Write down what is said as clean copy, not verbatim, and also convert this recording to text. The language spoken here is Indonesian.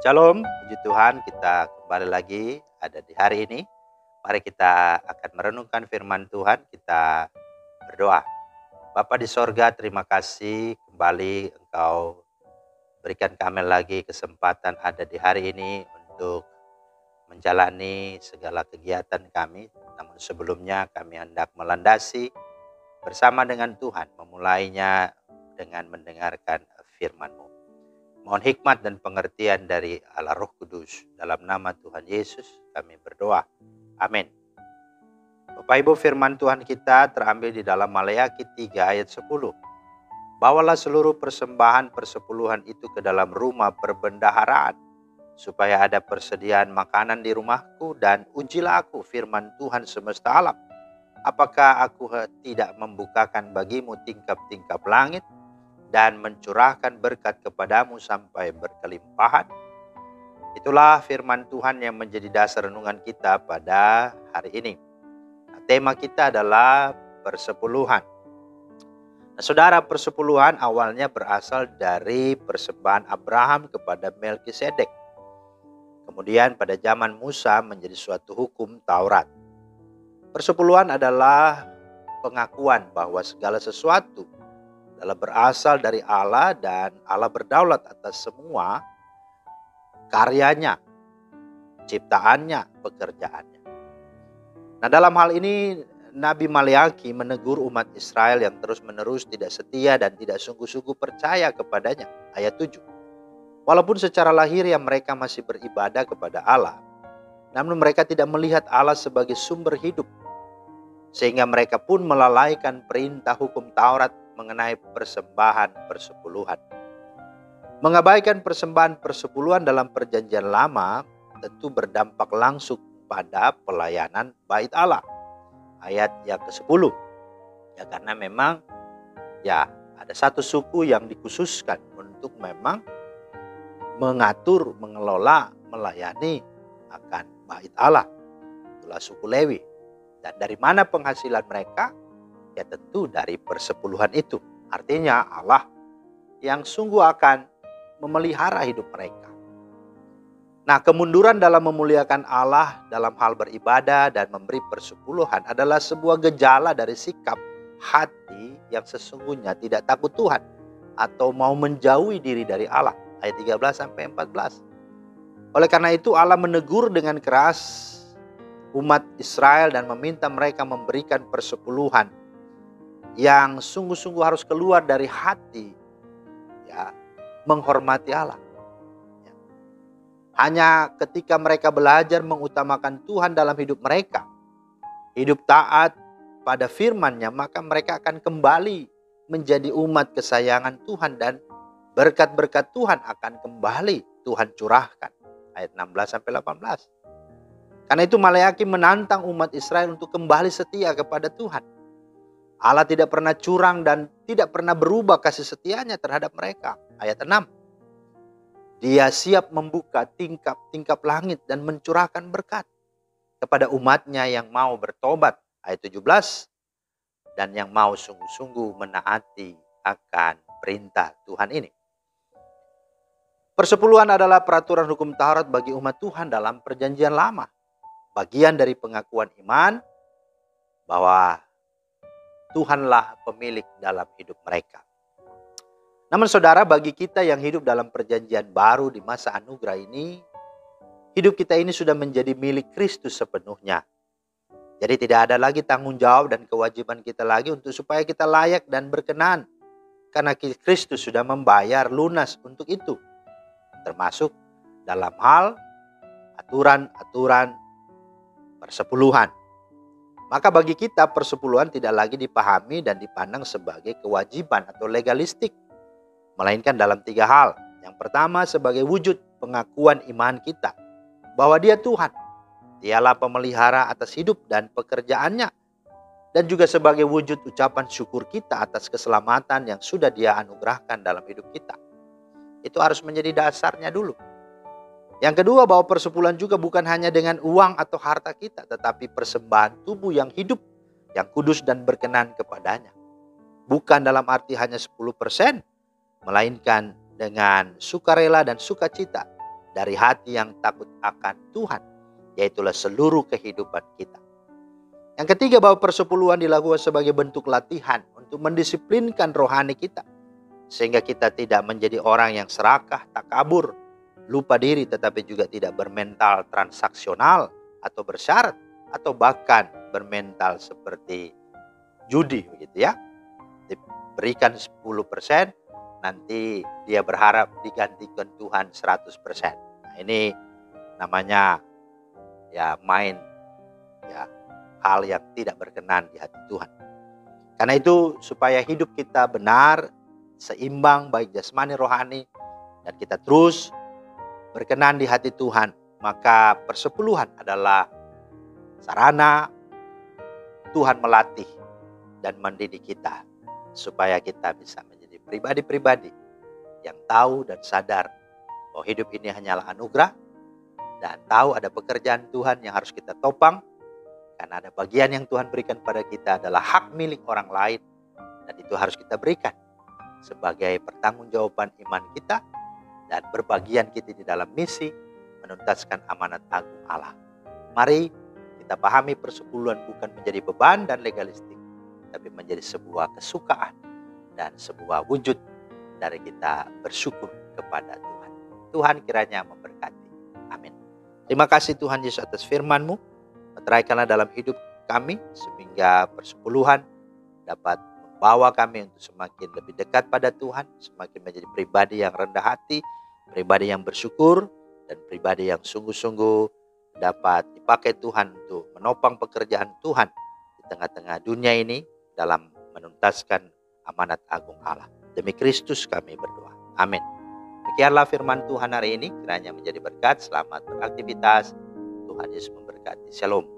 Shalom, puji Tuhan kita kembali lagi ada di hari ini. Mari kita akan merenungkan firman Tuhan, kita berdoa. Bapa di sorga, terima kasih kembali Engkau berikan kami lagi kesempatan ada di hari ini untuk menjalani segala kegiatan kami. Namun sebelumnya kami hendak melandasi bersama dengan Tuhan, memulainya dengan mendengarkan firman-Mu. Mohon hikmat dan pengertian dari Allah Roh Kudus. Dalam nama Tuhan Yesus kami berdoa. Amin. Bapak Ibu, firman Tuhan kita terambil di dalam Maleakhi 3 ayat 10. Bawalah seluruh persembahan persepuluhan itu ke dalam rumah perbendaharaan, supaya ada persediaan makanan di rumahku, dan ujilah aku firman Tuhan semesta alam. Apakah aku tidak membukakan bagimu tingkap-tingkap langit dan mencurahkan berkat kepadamu sampai berkelimpahan? Itulah firman Tuhan yang menjadi dasar renungan kita pada hari ini. Nah, tema kita adalah persepuluhan. Nah, saudara, persepuluhan awalnya berasal dari persembahan Abraham kepada Melkisedek. Kemudian pada zaman Musa menjadi suatu hukum Taurat. Persepuluhan adalah pengakuan bahwa segala sesuatu adalah berasal dari Allah dan Allah berdaulat atas semua karyanya, ciptaannya, pekerjaannya. Nah, dalam hal ini Nabi Maleakhi menegur umat Israel yang terus-menerus tidak setia dan tidak sungguh-sungguh percaya kepadanya. Ayat 7. Walaupun secara lahiriah mereka masih beribadah kepada Allah, namun mereka tidak melihat Allah sebagai sumber hidup, sehingga mereka pun melalaikan perintah hukum Taurat mengenai persembahan persepuluhan. Mengabaikan persembahan persepuluhan dalam perjanjian lama tentu berdampak langsung pada pelayanan bait Allah. Ayat yang ke-10. Ya, karena memang ada satu suku yang dikhususkan untuk memang mengatur, mengelola, melayani akan bait Allah. Itulah suku Lewi. Dan dari mana penghasilan mereka? Ya tentu dari persepuluhan itu. Artinya Allah yang sungguh akan memelihara hidup mereka. Nah, kemunduran dalam memuliakan Allah dalam hal beribadah dan memberi persepuluhan adalah sebuah gejala dari sikap hati yang sesungguhnya tidak takut Tuhan atau mau menjauhi diri dari Allah. Ayat 13 sampai 14. Oleh karena itu Allah menegur dengan keras umat Israel dan meminta mereka memberikan persepuluhan yang sungguh-sungguh harus keluar dari hati menghormati Allah. Hanya ketika mereka belajar mengutamakan Tuhan dalam hidup mereka, hidup taat pada firman-Nya, maka mereka akan kembali menjadi umat kesayangan Tuhan dan berkat-berkat Tuhan akan kembali Tuhan curahkan. Ayat 16 sampai 18. Karena itu Maleakhi menantang umat Israel untuk kembali setia kepada Tuhan. Allah tidak pernah curang dan tidak pernah berubah kasih setianya terhadap mereka. Ayat 6. Dia siap membuka tingkap-tingkap langit dan mencurahkan berkat kepada umatnya yang mau bertobat. Ayat 17. Dan yang mau sungguh-sungguh menaati akan perintah Tuhan ini. Persepuluhan adalah peraturan hukum Taurat bagi umat Tuhan dalam perjanjian lama. Bagian dari pengakuan iman bahwa Tuhanlah pemilik dalam hidup mereka. Namun saudara, bagi kita yang hidup dalam perjanjian baru di masa anugerah ini, hidup kita ini sudah menjadi milik Kristus sepenuhnya. Jadi tidak ada lagi tanggung jawab dan kewajiban kita lagi untuk supaya kita layak dan berkenan. Karena Kristus sudah membayar lunas untuk itu. Termasuk dalam hal aturan-aturan persepuluhan. Maka bagi kita persepuluhan tidak lagi dipahami dan dipandang sebagai kewajiban atau legalistik. Melainkan dalam 3 hal. Yang pertama sebagai wujud pengakuan iman kita. Bahwa Dia Tuhan. Dialah pemelihara atas hidup dan pekerjaannya. Dan juga sebagai wujud ucapan syukur kita atas keselamatan yang sudah Dia anugerahkan dalam hidup kita. Itu harus menjadi dasarnya dulu. Yang kedua, bahwa persepuluhan juga bukan hanya dengan uang atau harta kita, tetapi persembahan tubuh yang hidup, yang kudus dan berkenan kepadanya. Bukan dalam arti hanya 10%, melainkan dengan sukarela dan sukacita dari hati yang takut akan Tuhan, yaitulah seluruh kehidupan kita. Yang ketiga, bahwa persepuluhan dilakukan sebagai bentuk latihan untuk mendisiplinkan rohani kita, sehingga kita tidak menjadi orang yang serakah, takabur, lupa diri, tetapi juga tidak bermental transaksional atau bersyarat, atau bahkan bermental seperti judi begitu ya. Diberikan 10%, nanti dia berharap digantikan Tuhan 100%. Nah, ini namanya ya main ya hal yang tidak berkenan di hati Tuhan. Karena itu supaya hidup kita benar, seimbang baik jasmani rohani, dan kita terus berkenan di hati Tuhan, maka persepuluhan adalah sarana Tuhan melatih dan mendidik kita supaya kita bisa menjadi pribadi-pribadi yang tahu dan sadar bahwa hidup ini hanyalah anugerah, dan tahu ada pekerjaan Tuhan yang harus kita topang, karena ada bagian yang Tuhan berikan pada kita adalah hak milik orang lain, dan itu harus kita berikan sebagai pertanggungjawaban iman kita dan berbagian kita di dalam misi menuntaskan amanat agung Allah. Mari kita pahami persepuluhan bukan menjadi beban dan legalistik, tapi menjadi sebuah kesukaan dan sebuah wujud dari kita bersyukur kepada Tuhan. Tuhan kiranya memberkati. Amin. Terima kasih Tuhan Yesus atas firman-Mu. Meteraikanlah dalam hidup kami sehingga persepuluhan dapat membawa kami untuk semakin lebih dekat pada Tuhan, semakin menjadi pribadi yang rendah hati, pribadi yang bersyukur, dan pribadi yang sungguh-sungguh dapat dipakai Tuhan untuk menopang pekerjaan Tuhan di tengah-tengah dunia ini dalam menuntaskan amanat agung Allah. Demi Kristus kami berdoa. Amin. Demikianlah firman Tuhan hari ini, kiranya menjadi berkat. Selamat beraktivitas. Tuhan Yesus memberkati. Shalom.